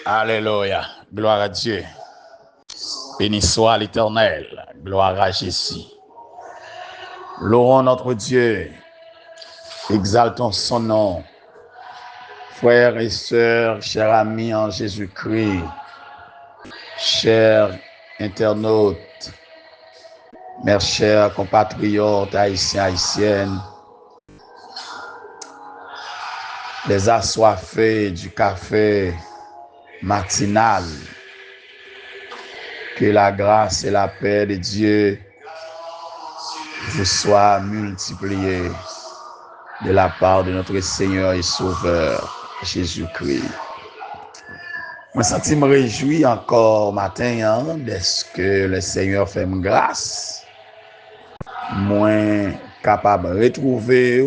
Alléluia. Gloire à Dieu. Béni soit l'Éternel. Gloire à Jésus. Louons notre Dieu. Exaltons son nom. Frères et sœurs, chers amis en Jésus-Christ, chers internautes, mes chers compatriotes haïtiens, haïtiennes, les assoiffés du café matinal, que la grâce et la paix de Dieu vous soient multipliées de la part de notre Seigneur et Sauveur Jésus-Christ. Je sens me réjouir encore matin de ce que le Seigneur fait me grâce. Moi capable de retrouver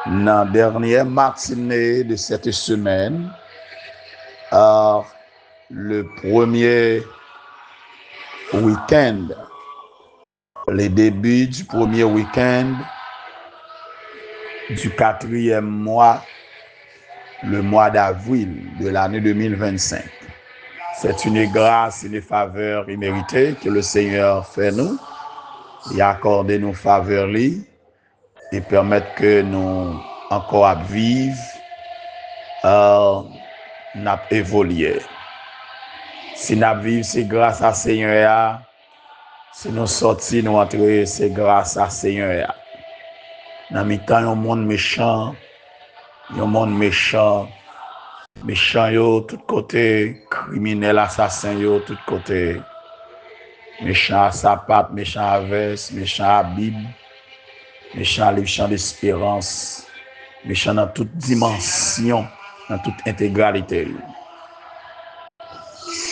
dans la dernière matinée de cette semaine, le premier week-end, le début du premier week-end du 4e mois, le mois d'avril de l'année 2025. C'est une grâce et une faveur imméritée que le Seigneur fait nous. Il accorde nos faveurs et permettre que nous encore vivre, nous évoluer. Si nous vivons, c'est grâce à Seigneur. Si nous sortis, nous entrer, c'est grâce à Seigneur. Dans le temps, il y a un monde méchant. Méchant yo, tout côté, criminel, assassin yo, tout côté. Méchant à sapat, méchant à veste, méchant à Bible, méchant à livre d'espérance, méchant dans toute dimension, dans toute intégralité.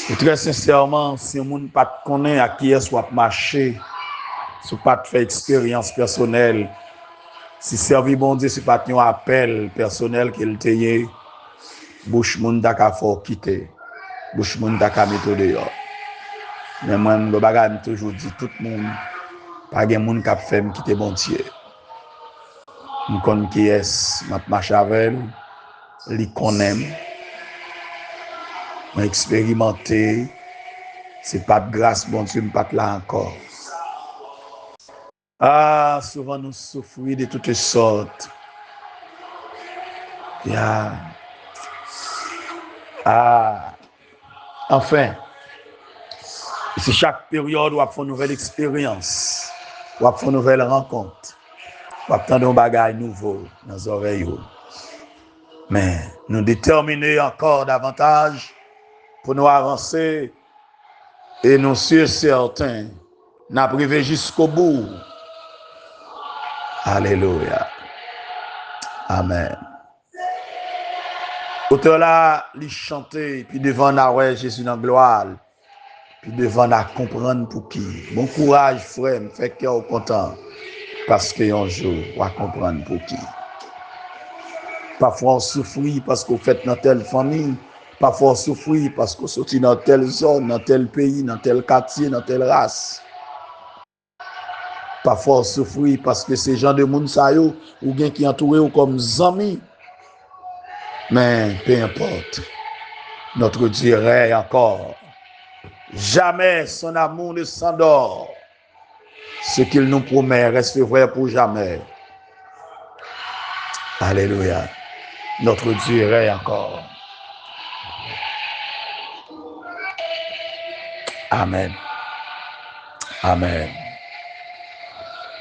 Et très sincèrement, si on ne pas connaît à qui est-ce qu'on marcher, si on pas fait expérience personnelle, si servir bon Dieu, si pas un appel personnel qu'il t'ait, bouche moun ta ka fort quitter, bouche moun ta ka mettre dehors. Mais moi, le bagage toujours dit tout le monde, pas de monde qui fait me quitter bon Dieu. Je connais qui est, je marche avec elle, je connais, je expérimenté, c'est pas de grâce, bon Dieu, je ne suis pas là encore. Souvent nous souffrons de toutes sortes. Enfin, c'est chaque période où on fait une nouvelle expérience, où on fait une nouvelle rencontre, où on attend un bagage nouveau dans les oreilles. Mais nous déterminer encore davantage pour nous avancer et nous sommes certains, nous arriver jusqu'au bout. Alléluia. Amen. Auteur là, il chanter, puis devant la Jésus dans la gloire, puis devant la comprendre pour qui. Bon courage, frère, me fait cœur content, parce qu'un jour, on va comprendre pour qui. Parfois, on souffre parce qu'on fait dans telle famille, parfois, on souffre parce qu'on sortit dans telle zone, dans tel pays, dans tel quartier, dans telle race. Parfois, on souffre parce que ces gens de monde ou bien qui entourent comme amis. Mais peu importe, notre Dieu règne encore. Jamais son amour ne s'endort. Ce qu'il nous promet reste vrai pour jamais. Alléluia. Notre Dieu règne encore. Amen. Amen.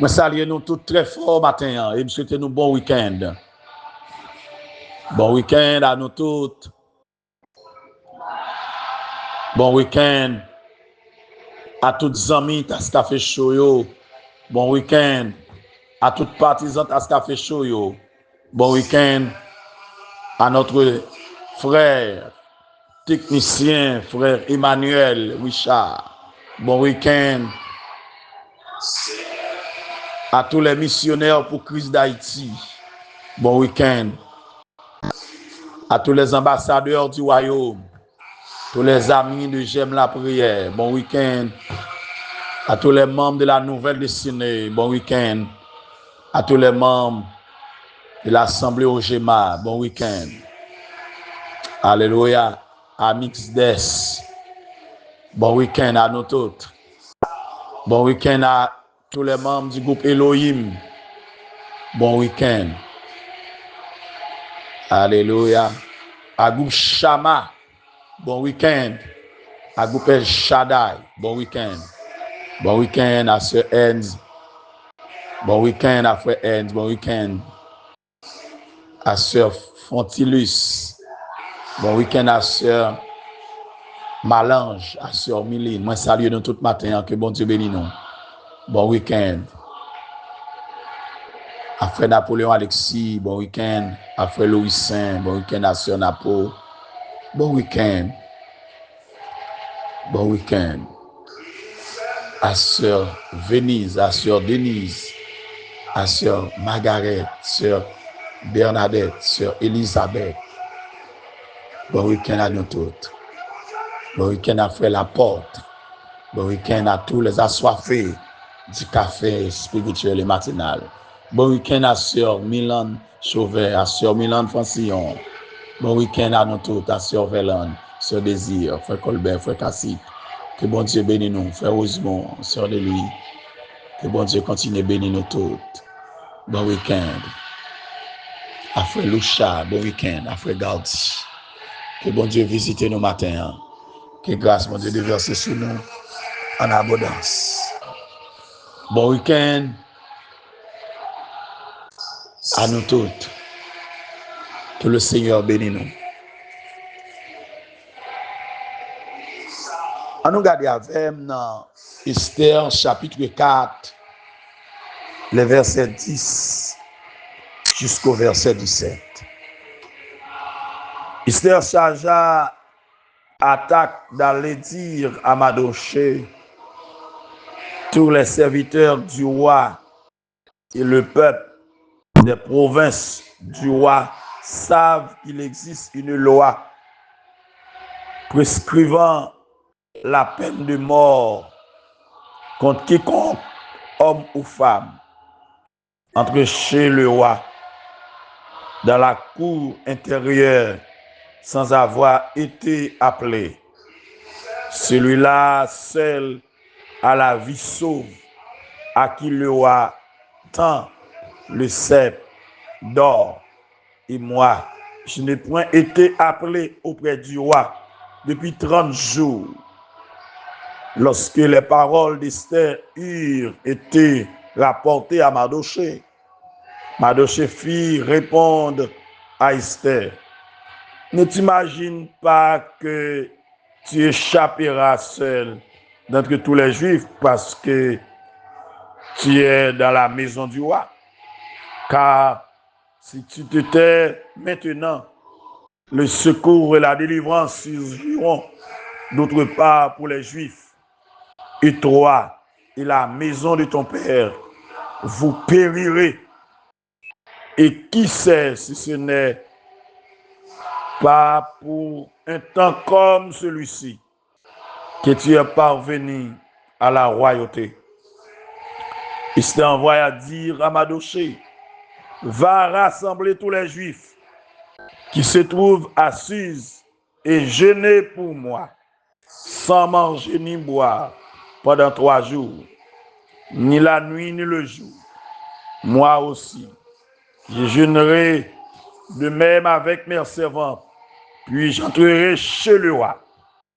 Je salue nous tous très fort matin et je souhaite nous bon week-end. Bon week-end à nous tous. Bon week-end à toutes les amis à ce café show. Bon week-end à toutes partisans à ce café show. Bon week-end à notre frère technicien, frère Emmanuel Richard. Bon week-end à tous les missionnaires pour Christ d'Haïti. Bon week-end à tous les ambassadeurs du royaume, tous les amis de J'aime la prière. Bon week-end à tous les membres de la Nouvelle Destinée. Bon week-end à tous les membres de l'Assemblée Ogema. Bon week-end. Alléluia. à Mixdes. Bon week-end à nous tous. Bon week-end à tous les membres du groupe Elohim. Bon week-end. Alléluia. À groupe Shama. Bon week-end. À groupe El Shaddai. Bon week-end. Bon week-end à Sœur Enz. Bon week-end à Frère Enz. Bon week-end à Sœur Fontilus. Bon week-end à Sœur Malange, à Sœur Miline. Moi, salue nous tout matin. Que bon Dieu bénisse nous. Bon week-end. À Frère Napoléon Alexis. Bon week-end. À Frère Louis Saint. Bon week-end à Sœur Napo. Bon week-end. Bon week-end. À Sœur Venise, à Sœur Denise, à Sœur Margaret, Sœur Bernadette, Sœur Elisabeth. Bon week-end à nous toutes. Bon week-end à Frère Laporte. Bon week-end à tous les assoiffés du café spirituel et matinal. Bon week-end à Sœur Milan Chauvet, à Sœur Milan Francillon. Bon week-end à nous toutes, à Sœur Vélane, Sœur Désir, Frère Colbert, Frère Cassique. Que bon Dieu bénisse nous, Frère Rosemont, Sœur Delis. Que bon Dieu continue de bénir nous toutes. Bon week-end. À Frère Loucha, bon week-end. À Frère Gaudi. Que bon Dieu visite nos matins. Que grâce, mon Dieu, déverse sur nous en abondance. Bon week-end à nous toutes. Que le Seigneur bénisse nous. On nous regarde avec dans Esther chapitre 4, les versets 10 jusqu'au verset 17. Esther chargea attaque d'aller dire à Mardochée, tous les serviteurs du roi et le peuple des provinces du roi savent qu'il existe une loi prescrivant la peine de mort contre quiconque, homme ou femme, entre chez le roi, dans la cour intérieure, sans avoir été appelé. Celui-là seul a la vie sauve, à qui le roi tend le sceptre d'or. Et moi, je n'ai point été appelé auprès du roi depuis 30 jours. Lorsque les paroles d'Esther eurent été rapportées à Mardochée, Mardochée fit répondre à Esther, ne t'imagine pas que tu échapperas seul d'entre tous les Juifs parce que tu es dans la maison du roi. Car si tu te tais maintenant, le secours et la délivrance surgiront d'autre part pour les Juifs. Et toi et la maison de ton père, vous périrez. Et qui sait si ce n'est pas pour un temps comme celui-ci que tu es parvenu à la royauté. Il s'est envoyé à dire à Mardochée, va rassembler tous les Juifs qui se trouvent assis et jeûner pour moi, sans manger ni boire pendant 3 jours, ni la nuit ni le jour. Moi aussi, je jeûnerai de même avec mes servantes, puis j'entrerai chez le roi,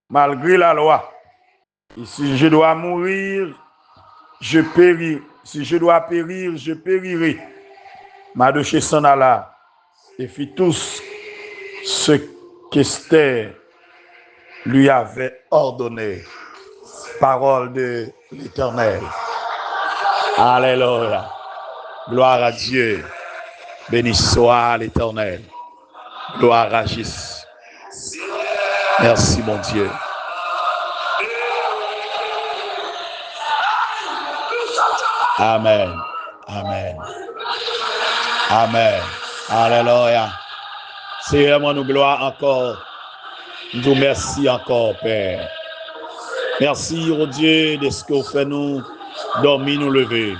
malgré la loi. Et si je dois mourir, je péris. Si je dois périr, je périrai. Mardochée s'en alla et fit tout ce qu'Esther lui avait ordonné. Parole de l'Éternel. Alléluia. Gloire à Dieu. Béni soit l'Éternel. Gloire à Jésus. Merci mon Dieu. Amen. Amen. Amen. Alléluia. Seigneur, nous gloire encore. Nous merci encore, Père. Merci, oh Dieu, de ce que vous faites nous dormir, nous lever.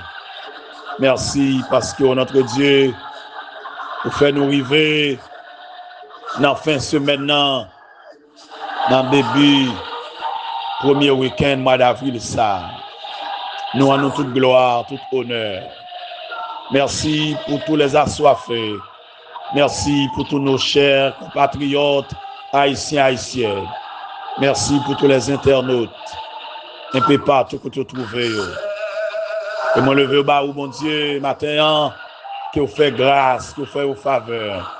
Merci parce que notre Dieu, vous fait nous arriver dans la fin de semaine, dans le début, premier week-end, mois d'avril, ça. Nous avons toute gloire, tout honneur. Merci pour tous les assoiffés. Merci pour tous nos chers compatriotes haïtiens, haïtiennes. Merci pour tous les internautes. Un peu partout que tu trouves. Et moi, levé au bas, mon Dieu, matin, qui vous fait grâce, qui vous fait vos faveurs,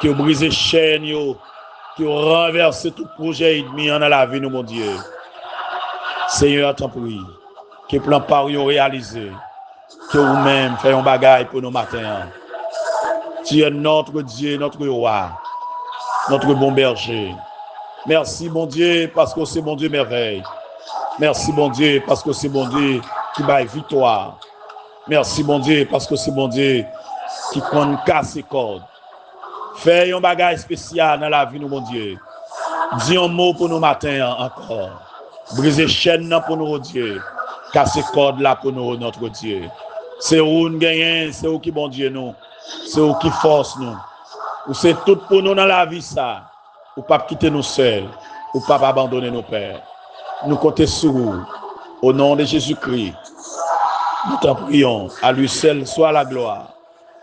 qui vous brise les chaînes, qui vous renverse tout projet ennemi dans la vie, mon Dieu. Seigneur, t'en prie, que plan par vous réalisé, que vous-même faites un bagage pour nos matins. Tu es notre Dieu, notre roi, notre bon berger. Merci, bon Dieu, parce que c'est bon Dieu merveille. Merci, bon Dieu, parce que c'est bon Dieu qui baille victoire. Merci, bon Dieu, parce que c'est bon Dieu qui casse les cordes. Fais un bagage spécial dans la vie, nous, mon Dieu. Dis un mot pour nous matins encore. Briser chaîne pour nous, Dieu. Casser cordes là pour nous, notre Dieu. C'est où nous gagnons, c'est où qui, bon Dieu, nous. C'est où qui force nous. Ou c'est tout pour nous dans la vie, ça. Ou pas quitter nous seuls. Ou pas abandonner nos pères. Nous comptons sur vous. Au nom de Jésus-Christ. Nous t'en prions. À lui seul soit la gloire,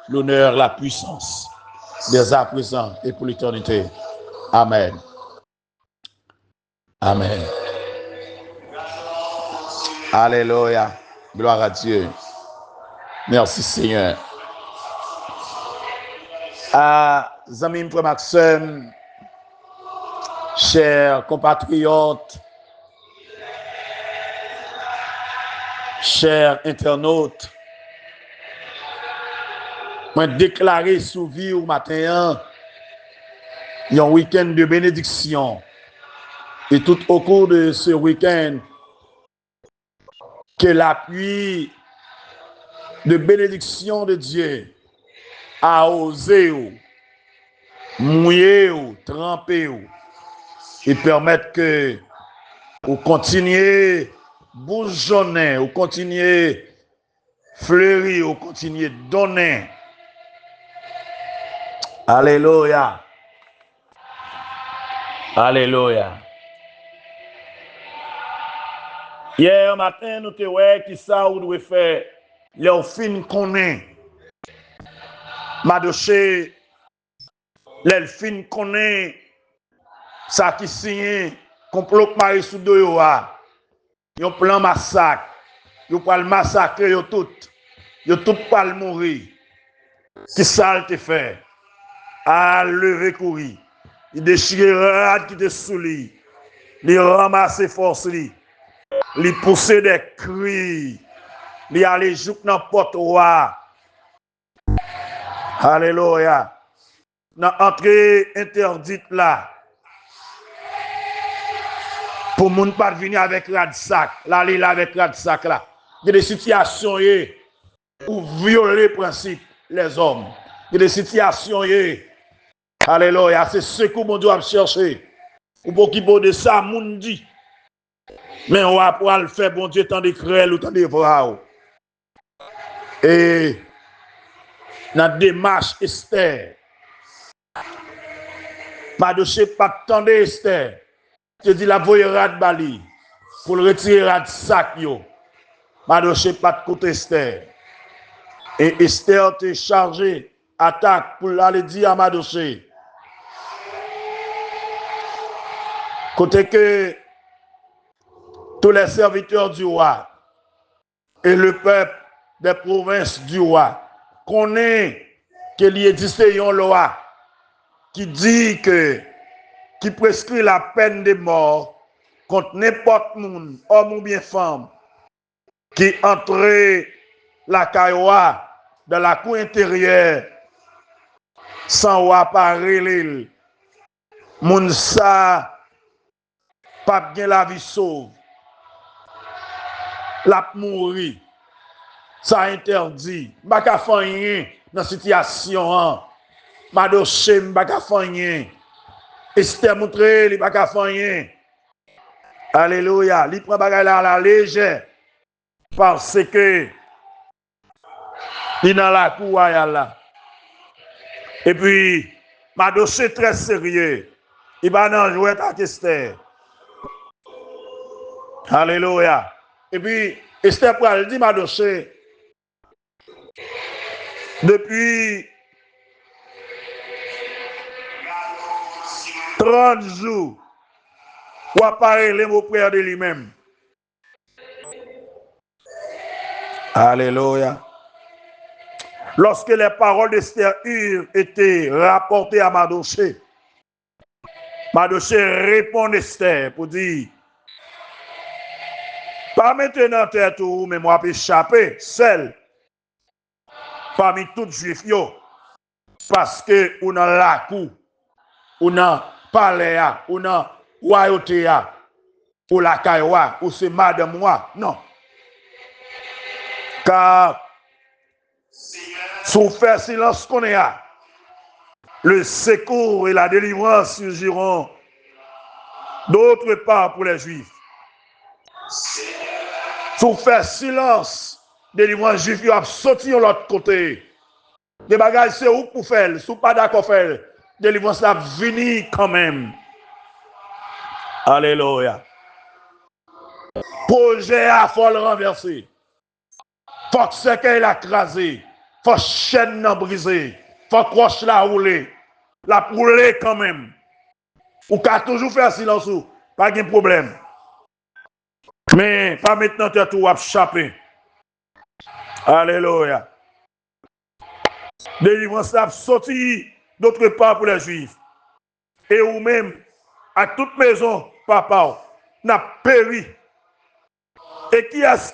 l'honneur, la puissance, dès à présent et pour l'éternité. Amen. Amen. Alléluia. Gloire à Dieu. Merci Seigneur. Amis, frères, Maxime, chers compatriotes, chers internautes, je déclaré sous vie au matin un week-end de bénédiction. Et tout au cours de ce week-end, que l'appui de bénédiction de Dieu a osé mouiller ou tremper et permettre que vous continuez bourgeonner, vous continuez fleurir, vous continuez donner. Alléluia. Alléluia. Hier matin, nous te voyons qui ça ou doit faire leur fin connaît. Madoché, leur fin connaît ça qui signe complot mari sous deux yoa. Yon plan massacre. Yon pas le massacre yo tout. Yo tout pas le mourir. Qui ça te fait? À lever courir. Il déchire rad qui te souli. Il ramasse force li. Il pousse des cris. Il allait jouer dans porte roi. Alléluia. Dans entrée interdite là. Pour moun pas venir avec radsac. Là il avec radsac là. Il y a des situations où violer le principe les hommes. Il y a des situations alléluia, c'est ce que mon Dieu a cherché. Ou pour qui de ça moun dit. Mais on va pouvoir le faire bon Dieu tant de cruel ou tant de voir. Et dans démarche Esther. Madoché pas tant de Esther. Je dis la voye rad bali pour le retirer rad sac yo. Madoché pas de côté Esther. Et Esther te chargé attaque pour aller dire à Madoché. Côté que tous les serviteurs du roi et le peuple des provinces du roi connaissent qu'il existe une loi qui dit que qui prescrit la peine de mort contre n'importe monde, homme ou bien femme, qui entre la cailloua dans la cour intérieure sans roi parer l'île. Moun sa pas bien la vie sauve. La mourir. Ça interdit. Baka fanyen dans situation. Madoché baka fanyen. Esther montré li baka fanyen. Alléluia. Li prend bagay la légère. Parce que il dans la cour là. Et puis Madoché très sérieux. Il va dans jouer à Esther. Alléluia. Et puis, Esther pral dit, Mardochée, depuis 30 jours, ou à parler auprès de lui-même. Alléluia. Lorsque les paroles d'Esther eurent été rapportées à Mardochée, Mardochée répond à Esther pour dire, pas maintenant tête ou mais moi peux échapper seul parmi tous juifs parce que on a la cour, on a palais, on a royauté, ou la caïwa, ou c'est madame moi, non. Car sous faire silence qu'on est là, le secours et la délivrance surgiront d'autre part pour les juifs. Sous faire silence, délivrance juif, ils ont sorti de l'autre côté. Des bagages, c'est où pour faire, sous pas d'accord faire, délivrance là venir quand même. Alléluia. Projet à faut le renverser. Faut que ce qu'il a crasé. Faut que chaîne n'a brisé. Faut que roche la rouler. La rouler quand même. Ou qu'à toujours faire silence ou. Pas de problème. Mais pas maintenant que tout va échapper. Alléluia. Délivrance a sorti d'autre part pour les juifs. Et ou même, à toute maison, papa, n'a péri. Et qui est-ce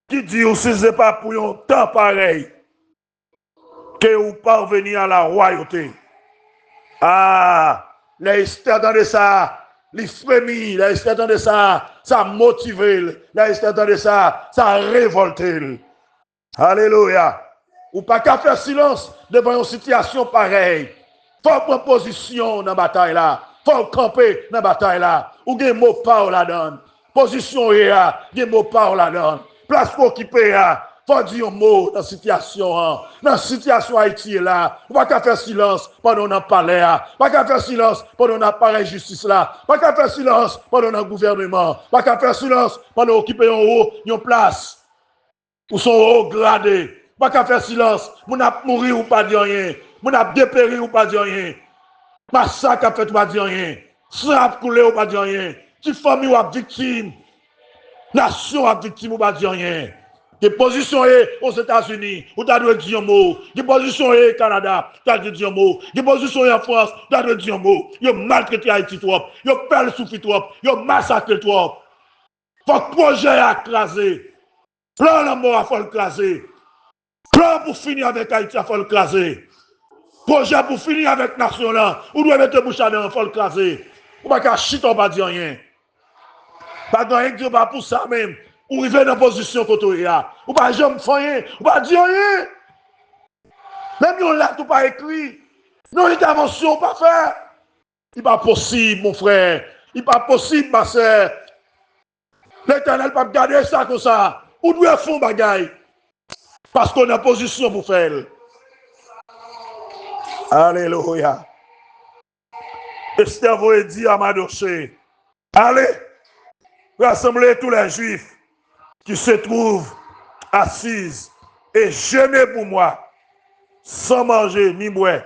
qui dit ou si ce n'est pas pour un temps pareil que vous parvenez à la royauté? Ah, les Esther de ça, les frémis, les Esther de ça, ça motive, les Esther de ça, ça révolte. Alléluia. Ou pas qu'à faire silence devant une situation pareille. Faut prendre position dans la bataille là. Faut camper dans la bataille là. Ou des mots par la donne. Position là, des mots par la donne. Place pour occuper là. Faut dire un mot dans la situation. Dans la situation Haïti là. Ou pas qu'à faire silence pendant qu'on parle là. Pas qu'à faire silence pendant qu'on parle justice là. Pas qu'à faire silence pendant qu'on gouvernement. Pas qu'à faire silence pendant qu'on occupe une place. Ou sont haut gradés. Pas qu'à faire silence. Mon a mourir ou pas dire rien. Mon a dépérir ou pas dire rien. Massacre a fait ou pas dire rien. Sang a coulé ou pas dire rien. Ti famille ou a victime. Nation a victime ou pas dire rien. Des positions aux États-Unis, ou t'as dû dire un mot. Des positions au Canada, t'as dû dire un mot. Des positions en France, t'as dû dire un mot. Ils maltraité Haïti trop. Ils perdu souffle trop. Ils massacré trop. Faut que projet écrasé. Plan la mort, il faut le craser. Plan pour finir avec Haïti, il faut le craser. Projet pour finir avec la nation là, ou doit mettre bouche à il faut le craser. Ou pas qu'à chiter, on va dire rien. Pas de rien que Dieu va pour ça même. Ou arriver dans la position côté là. Ou pas jamais faire rien, ou pas dire rien. Même si on l'a tout pas écrit. Non, intervention pas faire. Il n'est pas possible, mon frère. Il n'est pas possible, ma soeur. L'Éternel ne peut pas garder ça comme ça. Ou doit faire bagaille. Parce qu'on a position pour faire. Alléluia. Esther vous dit à Mardochée, allez, rassemblez tous les Juifs qui se trouvent assis et jeûnez pour moi, sans manger ni boire,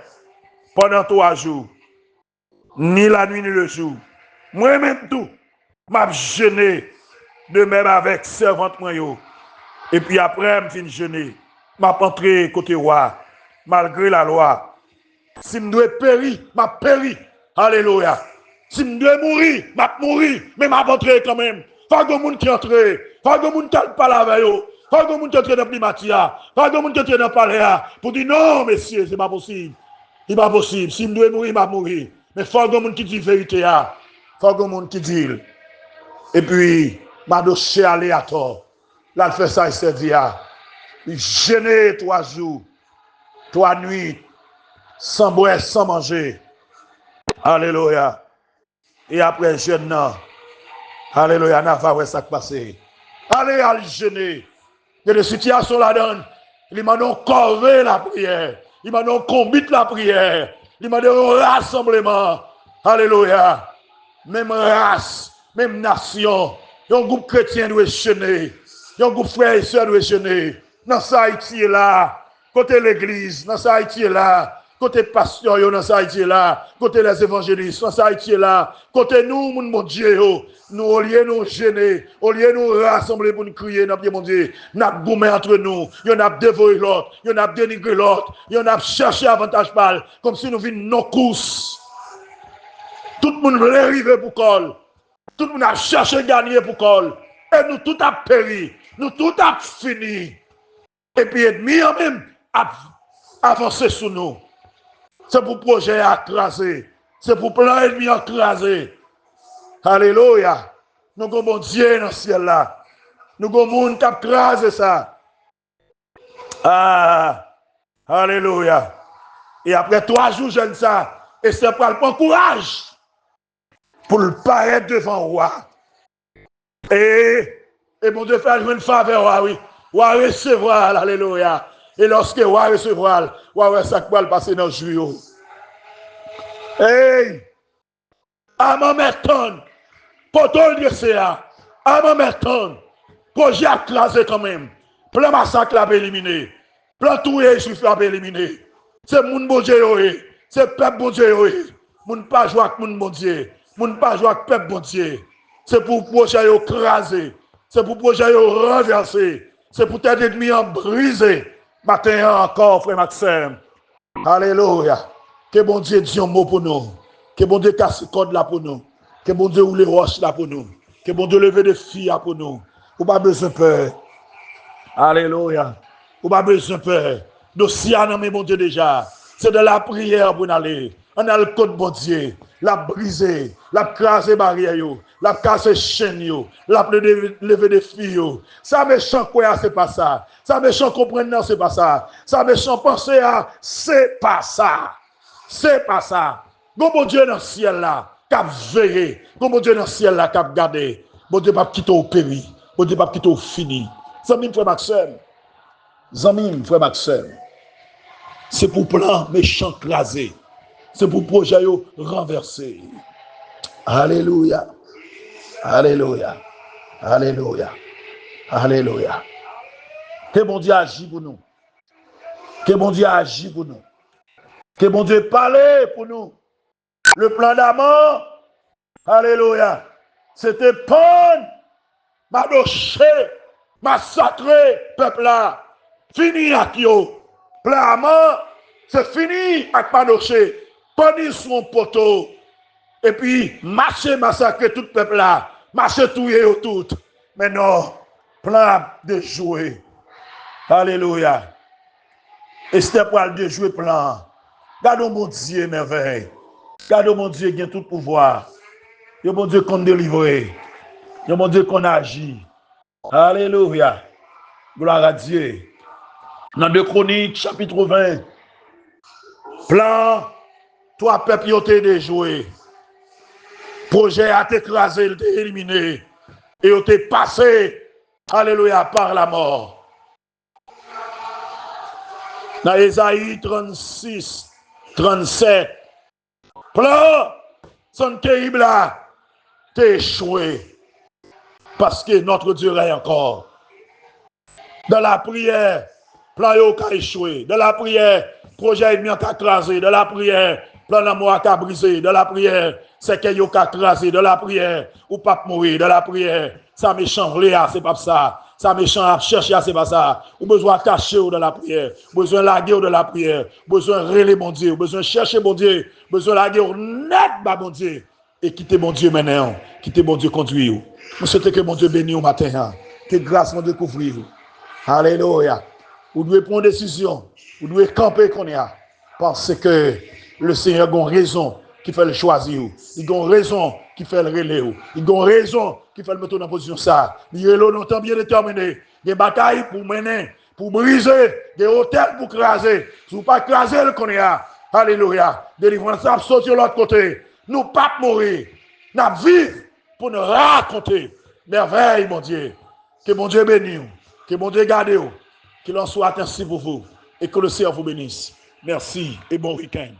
pendant 3 jours, ni la nuit ni le jour. Moi-même tout, m'a jeûné de même avec servante moi. Et puis après, je finis jeûner. M'a entré côté roi, malgré la loi. Si je dois périr, m'a péri. Alléluia. Si je dois mourir, m'a mourir. Mais m'a entré quand même. Faut que les gens qui entrent. Faut que les gens qui parlent avec eux. Faut que les gens qui entrent dans le primatia. Faut que les gens qui entrent dans le palais. Pour dire non, messieurs, c'est pas possible. C'est pas possible. Si je dois mourir, m'a mourir. Mais faut que les gens qui disent la vérité. Faut que les gens qui disent. Et puis, m'a dossier aléatoire. Là, il fait ça, il s'est dit. Il gêné 3 jours, 3 nuits, sans boire, sans manger. Alléluia. Et après, jeûne, alléluia, n'a pas ça qui passe. Allez, à jeûner. Il y a des situations là-dedans. Il m'a donc corvé la prière. Il m'a donc combattu la prière. Il m'a donné un rassemblement. Alléluia. Même race, même nation. Un groupe chrétien doit échaîner. Un groupe frères et sœurs doit échaîner. Dans ça, Haïti est là. Côté l'église, dans ça, Haïti est là. Côté pasteur, dans ça, Haïti est là. Côté les évangélistes, dans ça, Haïti est là. Côté nous, mon Dieu, nous, au lieu de nous gêner, au lieu de nous rassembler pour nous crier, mon Dieu, nous avons gommé entre nous. Nous avons dévoré l'autre. Nous avons dénigré l'autre. Nous avons cherché avantage mal. Comme si nous venions nos courses. Tout le monde voulait arriver pour col. Tout le monde a cherché gagner pour col. Et nous tout a péri. Nous tout a fini. Et puis l'ennemi en même a avancé sur nous. C'est pour le projet à écraser. C'est pour plein ennemi à écraser. Alléluia. Nous avons bon Dieu dans le ciel là. Nous avons monde qui a écrasé ça. Ah. Alléluia. Et après 3 jours, jeune ça. Et c'est pour le courage. Pour le paraître devant roi. Et mon Dieu fait une faveur, oui. Roi recevoir, alléluia. Et lorsque roi recevoir, roi ça va le passer dans le juillet. Hey! À mon méthode, pour tout le DCA, à mon méthode, projet à classé quand même. Plein massacre à éliminer. Plein tout est juif à éliminer. C'est mon bon Dieu, c'est peuple bon Dieu. Mon pas jouer avec mon bon Dieu. Moun pas jouer avec peuple bon Dieu. C'est pour projet yo craser. C'est pour projet yo renverser. C'est pour tes ennemis en briser. Matin encore, frère Maxime. Alléluia. Que bon Dieu dit un mot pour nous. Que bon Dieu casse le code là pour nous. Que bon Dieu ouvre les roches là pour nous. Que bon Dieu leve des filles là pour nous. Ou pas besoin de peur. Alléluia. Ou pas besoin de peur. Dossier non mais bon Dieu déjà. C'est de la prière pour nous aller. On a le code bon Dieu. La briser, la craser barrière, la casser chaîne, la lever des filles. Ça méchant quoi, c'est pas ça. Ça méchant comprendre, c'est pas ça. Ça méchant penser à, c'est pas ça. C'est pas ça. Bon Dieu dans le ciel là, cap veiller. Bon Dieu dans le ciel là, cap garder. Bon Dieu pas quitter au péri. Bon Dieu pas quitter au fini. Zamim frère Maxime. Zamim frère Maxime. C'est pour plan méchant craser. C'est pour projet renversé. Alléluia. Alléluia. Alléluia. Alléluia. Que bon Dieu agit pour nous. Que bon Dieu agit pour nous. Que bon Dieu parle pour nous. Le plan d'amour. Alléluia. C'était prendre, m'adocher, massacrer peuple là. Fini avec yo. Plan d'amour, c'est fini avec Madoché. Prenez son poteau. Et puis, marcher, massacrer tout le peuple là. Marcher, touiller tout. Mais non, plan de jouer. Alléluia. Et c'était pour le de jouer plan. Gardons mon Dieu, merveille. Gardons mon Dieu qui a tout pouvoir. Yo mon Dieu qu'on délivre. Yo mon Dieu qu'on agit. Alléluia. Gloire à Dieu. Dans 2 Chroniques, chapitre 20. Plan. Toi, peuple, yo t'es déjoué. Projet a t'écrasé, t'es éliminé. Et yo t'es passé, alléluia, par la mort. Dans Ésaïe 36, 37, plan, son terrible là, t'es échoué. Parce que notre Dieu règne encore. Dans la prière, plan yo qu'a échoué. Dans la prière, projet ennemi a écrasé. Dans la prière, plan d'amour a brisé. Dans la prière, c'est que yo qu'a écrasé. Dans la prière, ou pas mourir. Dans la prière, ça méchant Léa, c'est pas ça. Ça méchant à chercher, c'est pas ça. Ou besoin de cacher dans la prière. Besoin de laguer dans la prière. Besoin de relayer mon Dieu. Besoin de chercher mon Dieu. Besoin de laguer net, mon Dieu. Et quitter mon Dieu maintenant. Quitter mon Dieu conduire. Je souhaite que mon Dieu bénisse au matin. Que grâce mon Dieu couvrir. Alléluia. Vous devez prendre une décision. Vous devez camper qu'on y a. Parce que le Seigneur a une raison qui fait le choisir. Il a une raison qui fait le relais. Il a une raison qui fait le mettre dans position ça. Il est longtemps bien déterminé. Il y a des batailles pour mener, pour briser, des hôtels pour craser. Si vous ne pas craser le qu'on y a. Alléluia. Délivrance ça sortir de l'autre côté. Nous ne pas mourir. Nous vivons pour nous raconter merveille, mon Dieu. Que mon Dieu bénisse. Que mon Dieu garde. Qu'il en soit ainsi pour vous. Et que le Seigneur vous bénisse. Merci et bon week-end.